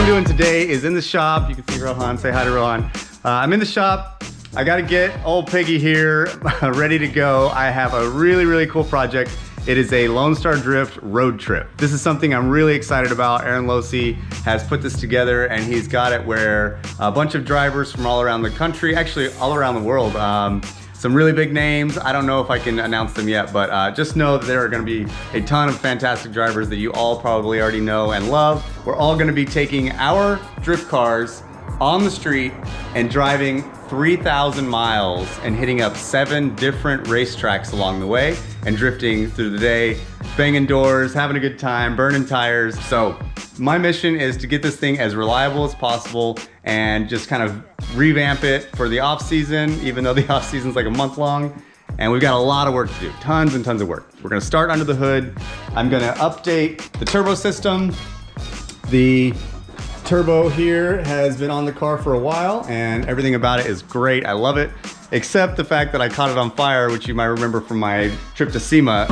I'm doing today is in the shop. You can see Rohan, say hi to Rohan. I'm in the shop. I gotta get old Piggy here ready to go. I have a really cool project. It is a Lone Star Drift road trip. This is something I'm really excited about. Aaron Losey has put this together and he's got it where a bunch of drivers from all around the country, actually all around the world, some really big names. I don't know if I can announce them yet, but just know that there are gonna be a ton of fantastic drivers that you all probably already know and love. We're all gonna be taking our drift cars on the street and driving 3,000 miles and hitting up 7 different racetracks along the way and drifting through the day, banging doors, having a good time, burning tires. So my mission is to get this thing as reliable as possible and just kind of revamp it for the off season, even though the off season's like a month long. And we've got a lot of work to do, tons and tons of work. We're gonna start under the hood. I'm gonna update the turbo system. The turbo here has been on the car for a while and everything about it is great. I love it, except the fact that I caught it on fire, which you might remember from my trip to SEMA.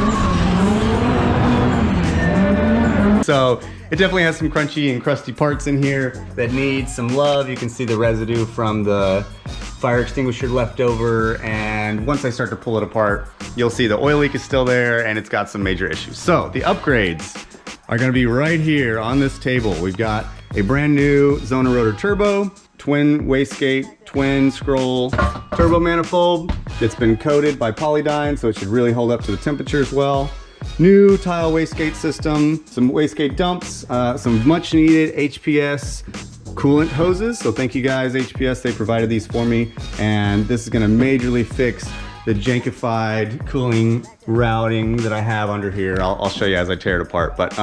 So it definitely has some crunchy and crusty parts in here that need some love. You can see the residue from the fire extinguisher left over, and once I start to pull it apart, you'll see the oil leak is still there and it's got some major issues. So the upgrades are gonna be right here on this table. We've got a brand new Zona Rotor Turbo, twin wastegate, twin scroll turbo manifold. It's been coated by Polydyne, so it should really hold up to the temperature as well. New tile wastegate system, some wastegate dumps, some much needed HPS coolant hoses. So thank you guys, HPS, they provided these for me. And this is gonna majorly fix the jankified cooling routing that I have under here. I'll show you as I tear it apart. But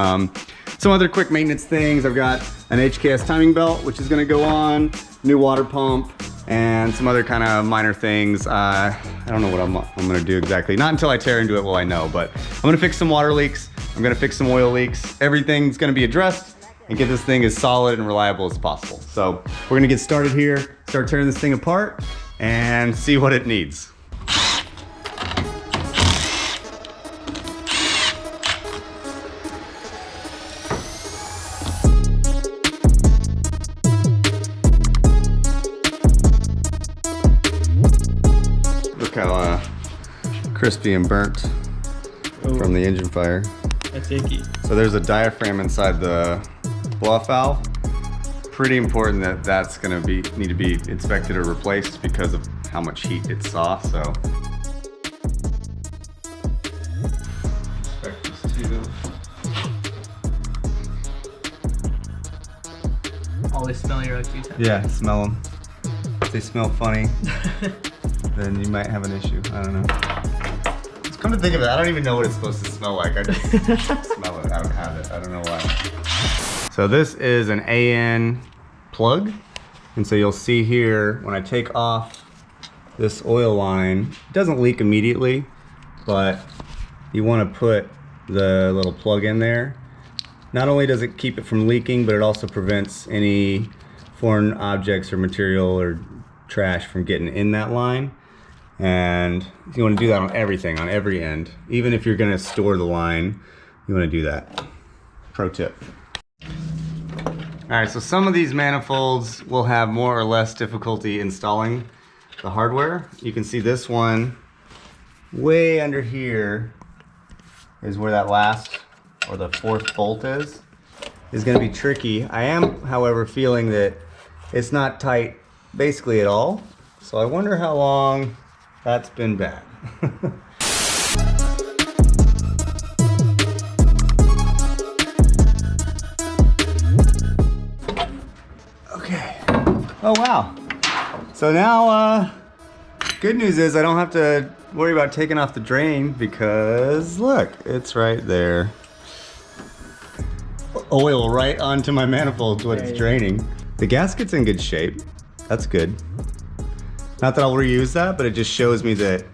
some other quick maintenance things. I've got an HKS timing belt, which is gonna go on, new water pump, and some other kind of minor things. I don't know what I'm gonna do exactly. Not until I tear into it will I know, but I'm gonna fix some water leaks. I'm gonna fix some oil leaks. Everything's gonna be addressed and get this thing as solid and reliable as possible. So we're gonna get started here, start tearing this thing apart and see what it needs. Look how crispy and burnt from the engine fire. That's icky. So there's a diaphragm inside the blow-off valve. Pretty important that that's gonna need to be inspected or replaced because of how much heat it saw. So inspect these two. Oh, they smell your ugly time. Yeah, smell them. If they smell funny, then you might have an issue. I don't know. Come to think of it, I don't even know what it's supposed to smell like. I just smell it. I don't have it. I don't know why. So this is an AN plug. And so you'll see here, when I take off this oil line, it doesn't leak immediately, but you want to put the little plug in there. Not only does it keep it from leaking, but it also prevents any foreign objects or material or trash from getting in that line. And you want to do that on everything, on every end. Even if you're going to store the line, you want to do that. Pro tip. All right, so some of these manifolds will have more or less difficulty installing the hardware. You can see this one way under here is where that last or the 4th bolt is going to be tricky. I am, however, feeling that it's not tight basically at all. So I wonder how long that's been bad. Okay. Oh wow. So now, good news is I don't have to worry about taking off the drain because look, it's right there. Oil right onto my manifold when it's draining. The gasket's in good shape. That's good. Not that I'll reuse that, but it just shows me that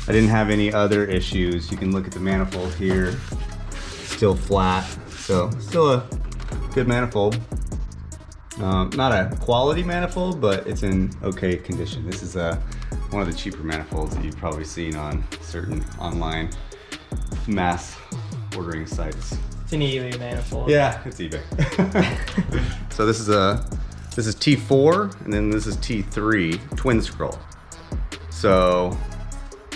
I didn't have any other issues. You can look at the manifold here, still flat. So still a good manifold. Not a quality manifold, but it's in okay condition. This is one of the cheaper manifolds that you've probably seen on certain online mass ordering sites. It's an eBay manifold. Yeah, it's eBay. So this is T4 and then this is T3 twin scroll. So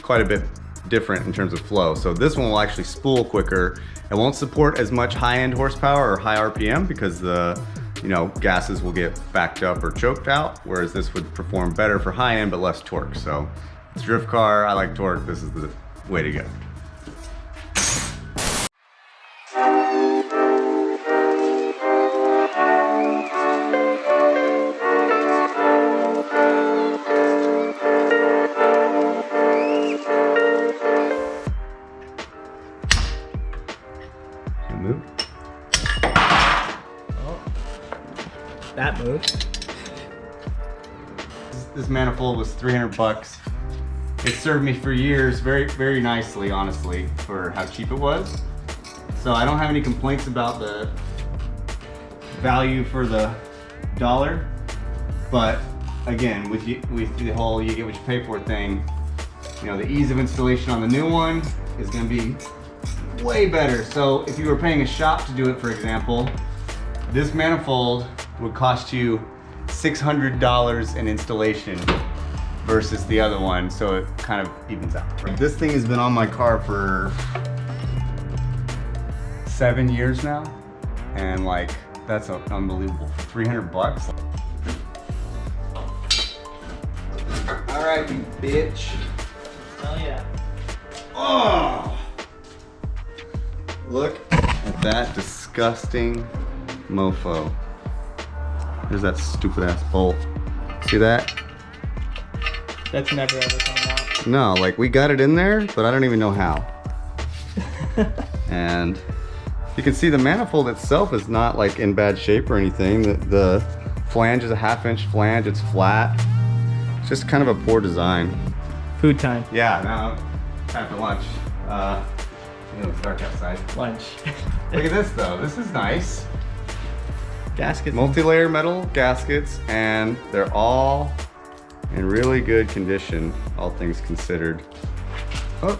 quite a bit different in terms of flow. So this one will actually spool quicker. It won't support as much high-end horsepower or high RPM because the gases will get backed up or choked out, whereas this would perform better for high-end but less torque. So it's drift car, I like torque, this is the way to go. Move. Oh, that moved. This manifold was 300 bucks. It served me for years very, very nicely, honestly, for how cheap it was. So I don't have any complaints about the value for the dollar. But again, with the whole you get what you pay for thing, the ease of installation on the new one is gonna be way better. So if you were paying a shop to do it, for example, this manifold would cost you $600 in installation versus the other one, so it kind of evens out. This thing has been on my car for 7 years now, and like that's unbelievable. 300 bucks. All right, you bitch. Oh yeah. Oh! Look at that disgusting mofo. There's that stupid ass bolt. See that? That's never ever coming out. No, like we got it in there, but I don't even know how. And you can see the manifold itself is not like in bad shape or anything. The flange is a 1/2 inch flange, it's flat. It's just kind of a poor design. Food time. Yeah, now time for lunch. It's dark outside. Lunch. Look at this though, this is nice. Gaskets. Multi-layer metal gaskets, and they're all in really good condition, all things considered. Oh.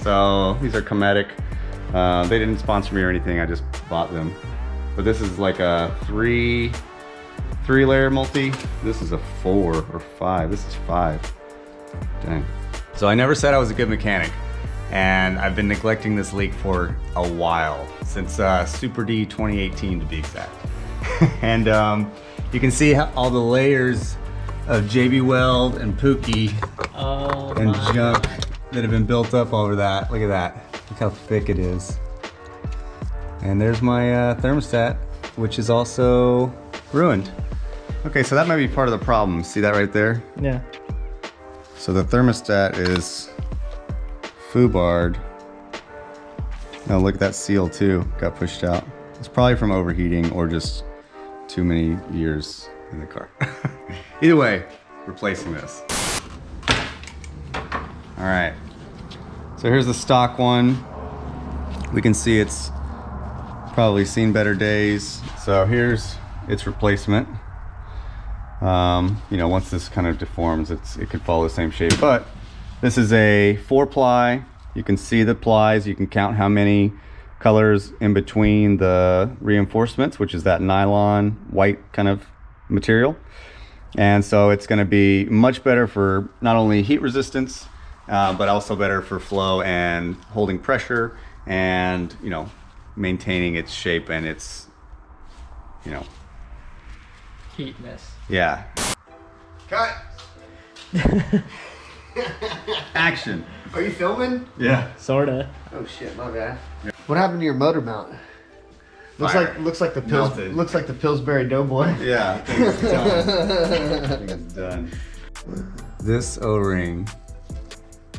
So these are Cometic. They didn't sponsor me or anything, I just bought them. But this is like a three-layer multi. This is a 4 or 5. This is 5. Dang. So I never said I was a good mechanic, and I've been neglecting this leak for a while, since Super D 2018 to be exact. And you can see how all the layers of JB Weld and Pookie and junk that have been built up over that. Look at that. Look how thick it is. And there's my thermostat, which is also ruined. Okay, so that might be part of the problem. See that right there? Yeah. So the thermostat is foobarred. Now look at that seal too, got pushed out. It's probably from overheating or just too many years in the car. Either way, replacing this. All right, so here's the stock one. We can see it's probably seen better days. So here's its replacement. Once this kind of deforms, it could follow the same shape, but this is a 4-ply. You can see the plies, you can count how many colors in between the reinforcements, which is that nylon white kind of material. And so it's going to be much better for not only heat resistance, but also better for flow and holding pressure and, maintaining its shape and its, Heatness. Yeah. Cut. Action. Are you filming? Yeah. Sorta. Oh shit, my bad. What happened to your motor mount? Looks Fire. like the Melted. looks like the Pillsbury Doughboy. Yeah, I think it's done. I think it's done. This O-ring,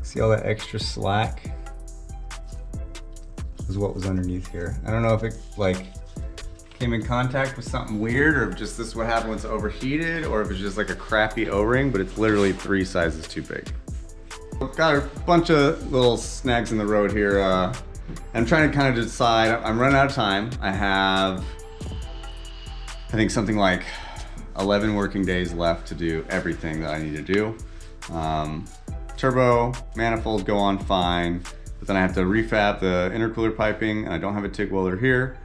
see all that extra slack? Is what was underneath here. I don't know if it came in contact with something weird, or if just this is what happened when it's overheated, or if it's just like a crappy O-ring, but it's literally 3 sizes too big. I've got a bunch of little snags in the road here. I'm trying to kind of decide. I'm running out of time. I have, I think, something like 11 working days left to do everything that I need to do. Turbo, manifold go on fine, but then I have to refab the intercooler piping, and I don't have a TIG welder here.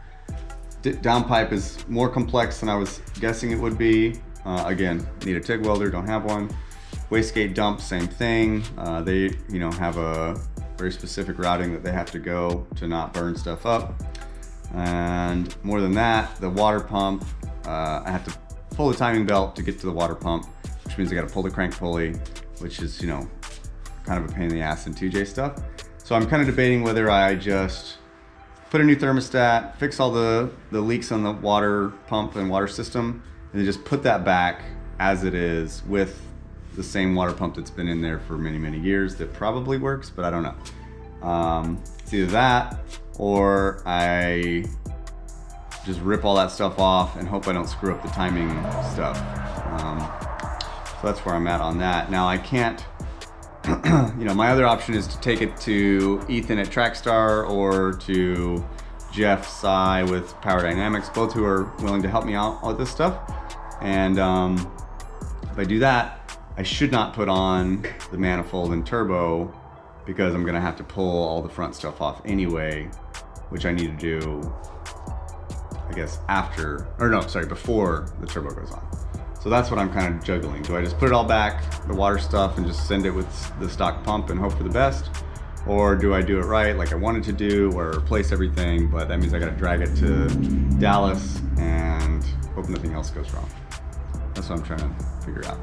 downpipe is more complex than I was guessing it would be. Again, need a TIG welder, don't have one. Wastegate dump, same thing. They, have a very specific routing that they have to go to not burn stuff up. And more than that, the water pump, I have to pull the timing belt to get to the water pump, which means I gotta pull the crank pulley, which is, kind of a pain in the ass in 2J stuff. So I'm kind of debating whether I just put a new thermostat, fix all the leaks on the water pump and water system, and then just put that back as it is with the same water pump that's been in there for many, many years. That probably works, but I don't know. It's either that or I just rip all that stuff off and hope I don't screw up the timing stuff. So that's where I'm at on that. Now I can't, my other option is to take it to Ethan at Trackstar or to Jeff Sy with Power Dynamics, both who are willing to help me out with this stuff. And if I do that, I should not put on the manifold and turbo because I'm gonna have to pull all the front stuff off anyway, which I need to do, I guess, before the turbo goes on. So that's what I'm kind of juggling. Do I just put it all back, the water stuff, and just send it with the stock pump and hope for the best? Or do I do it right like I wanted to do, or replace everything, but that means I gotta drag it to Dallas and hope nothing else goes wrong. That's what I'm trying to figure out.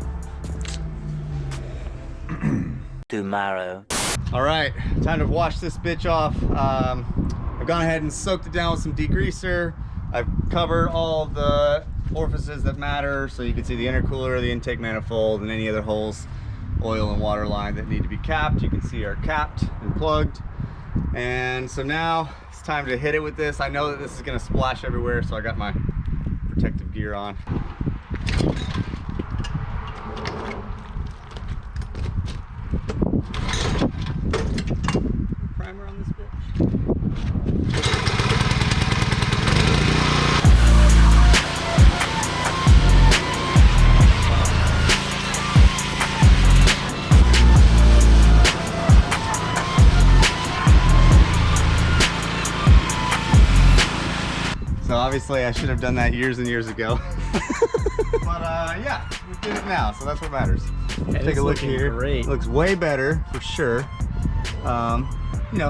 Tomorrow. All right, time to wash this bitch off. I've gone ahead and soaked it down with some degreaser. I've covered all the orifices that matter, so you can see the intercooler, the intake manifold, and any other holes, oil and water line that need to be capped. You can see are capped and plugged. And so now it's time to hit it with this. I know that this is gonna splash everywhere, so I got my protective gear on. Primer on this bitch. So obviously I should have done that years and years ago. But yeah, we did it now, so that's what matters. Take a look here. Great. Looks way better for sure.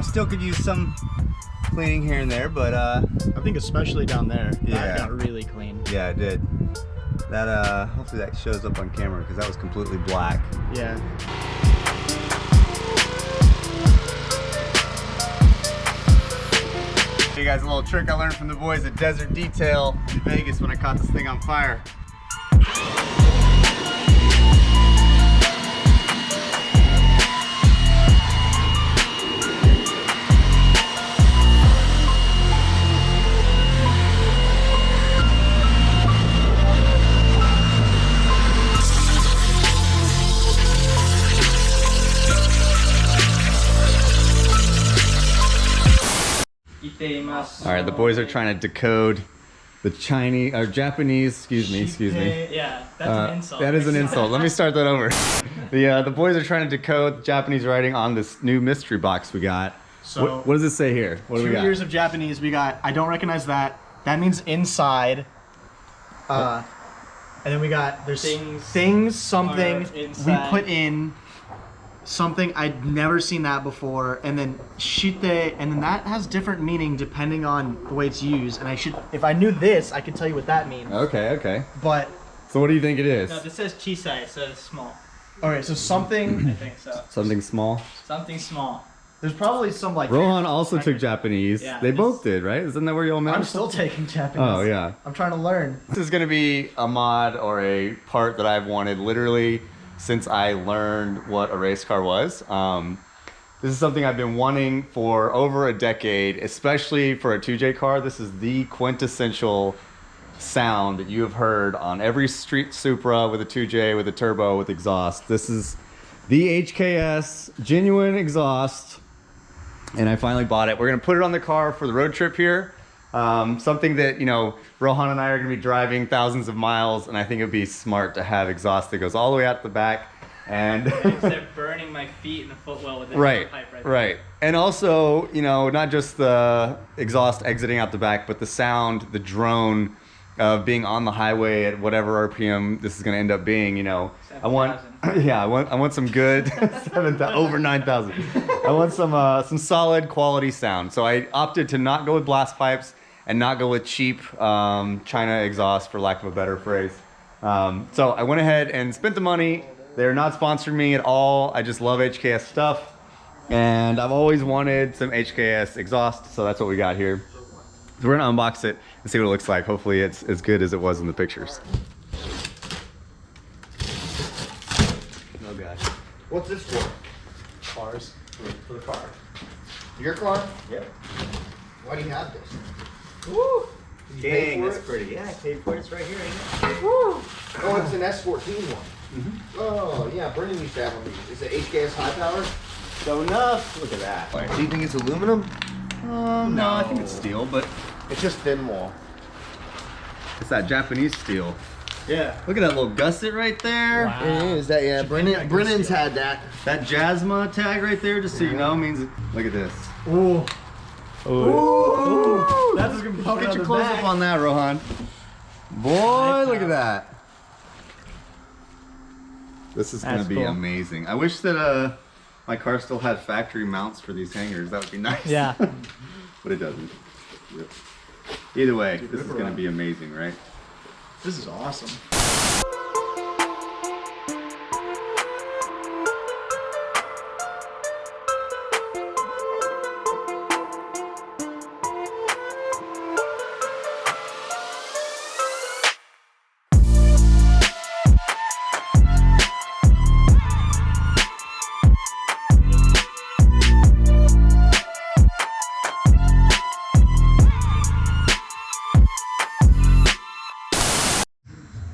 Still could use some cleaning here and there, but I think especially down there. Yeah. That got really clean. yeah, it did. That hopefully that shows up on camera because that was completely black. Yeah. Hey guys, a little trick I learned from the boys at Desert Detail in Vegas when I caught this thing on fire. All right, the boys are trying to decode the Chinese or Japanese. Excuse me. Yeah, that's an insult. That is an insult. Let me start that over. The boys are trying to decode Japanese writing on this new mystery box we got. So what does it say here? What do we 2 got? years of Japanese. We got. I don't recognize that. That means inside. And then we got there's things something we put in. Something I'd never seen that before, and then shite, and then that has different meaning depending on the way it's used. And if I knew this, I could tell you what that means. Okay. But So what do you think it is? No, this says chisai, so it's small. okay, so something. I think so. Something small. Something small. There's probably some like. Rohan also took Japanese. Yeah, they this- both did, right? Isn't that where you all met? I'm still taking Japanese. Oh yeah. I'm trying to learn. This is gonna be a mod or a part that I've wanted literally since I learned what a race car was. This is something I've been wanting for over a decade, especially for a 2J car. This is the quintessential sound that you have heard on every street Supra with a 2J, with a turbo, with exhaust. This is the HKS genuine exhaust, and I finally bought it. We're gonna put it on the car for the road trip here. Something that, Rohan and I are gonna be driving thousands of miles, and I think it'd be smart to have exhaust that goes all the way out the back. And Instead of burning my feet in the footwell with the right, pipe right right. And also, you know, not just the exhaust exiting out the back, but the sound, the drone of being on the highway at whatever RPM this is going to end up being, you know. I want, yeah, I want some good 7,000, over 9,000. I want some solid quality sound. So I opted to not go with blast pipes and not go with cheap China exhaust, for lack of a better phrase. So I went ahead and spent the money. They're not sponsoring me at all. I just love HKS stuff. And I've always wanted some HKS exhaust, so that's what we got here. So we're gonna unbox it and see what it looks like. Hopefully it's as good as it was in the pictures. Oh gosh. What's this for? Cars for the car. Your car? Yep. Why do you have this? Woo! Dang, that's pretty. Yeah, I paid for it. It's right here, ain't it? Woo! Oh, it's an S14 one. Oh, yeah, Brennan used to have one of these. Is it HKS high power? So enough. Look at that. Do you think it's aluminum? No, I think it's steel, but It's just thin wall. it's that Japanese steel. Yeah. Look at that little gusset right there. Wow. It is that, yeah. Brennan's had that. That Jasma tag right there, just so you know, means, look at this. Ooh. Ooh. That's just gonna be I'll get on your the close back. up on that, Rohan. Boy, look at that. This is gonna That's be cool. amazing. I wish that my car still had factory mounts for these hangers. That would be nice. Yeah. But it doesn't. Yep. Either way, this is gonna be amazing, right? This is awesome.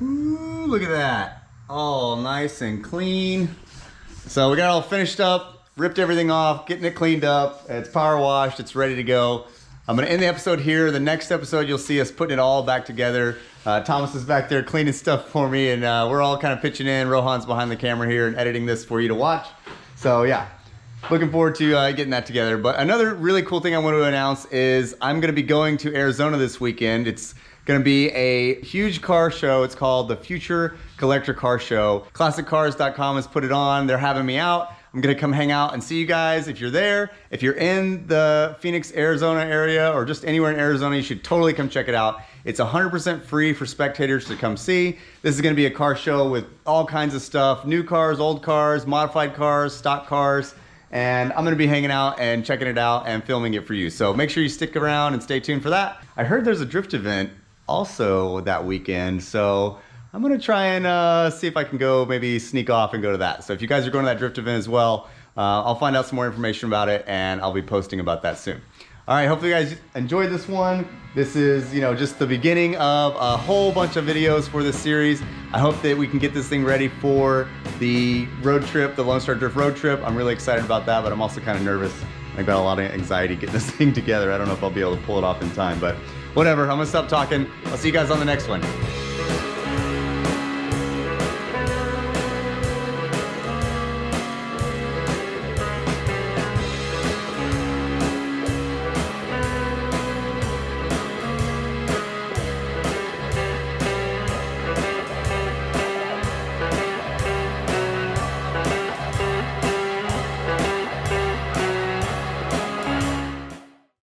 Ooh, look at that. All nice and clean. So we got it all finished up, ripped everything off, getting it cleaned up. It's power washed, it's ready to go. I'm gonna end the episode here. The next episode, you'll see us putting it all back together. Thomas is back there cleaning stuff for me, and we're all kind of pitching in. Rohan's behind the camera here and editing this for you to watch. So yeah, looking forward to getting that together. But another really cool thing I want to announce is I'm gonna be going to Arizona this weekend. It's gonna be a huge car show. It's called the Future Collector Car Show. ClassicCars.com has put it on. They're having me out. I'm gonna come hang out and see you guys if you're there. If you're in the Phoenix, Arizona area or just anywhere in Arizona, you should totally come check it out. It's 100% free for spectators to come see. This is gonna be a car show with all kinds of stuff, new cars, old cars, modified cars, stock cars, and I'm gonna be hanging out and checking it out and filming it for you. So make sure you stick around and stay tuned for that. I heard there's a drift event also that weekend, so I'm gonna try and see if I can go maybe sneak off and go to that. So if you guys are going to that drift event as well, I'll find out some more information about it and I'll be posting about that soon. All right, hopefully you guys enjoyed this one. This is, you know, just the beginning of a whole bunch of videos for this series. I hope that we can get this thing ready for the road trip, the Lone Star Drift road trip. I'm really excited about that, but I'm also kind of nervous. I've got a lot of anxiety getting this thing together. I don't know if I'll be able to pull it off in time, but whatever, I'm gonna stop talking. I'll see you guys on the next one.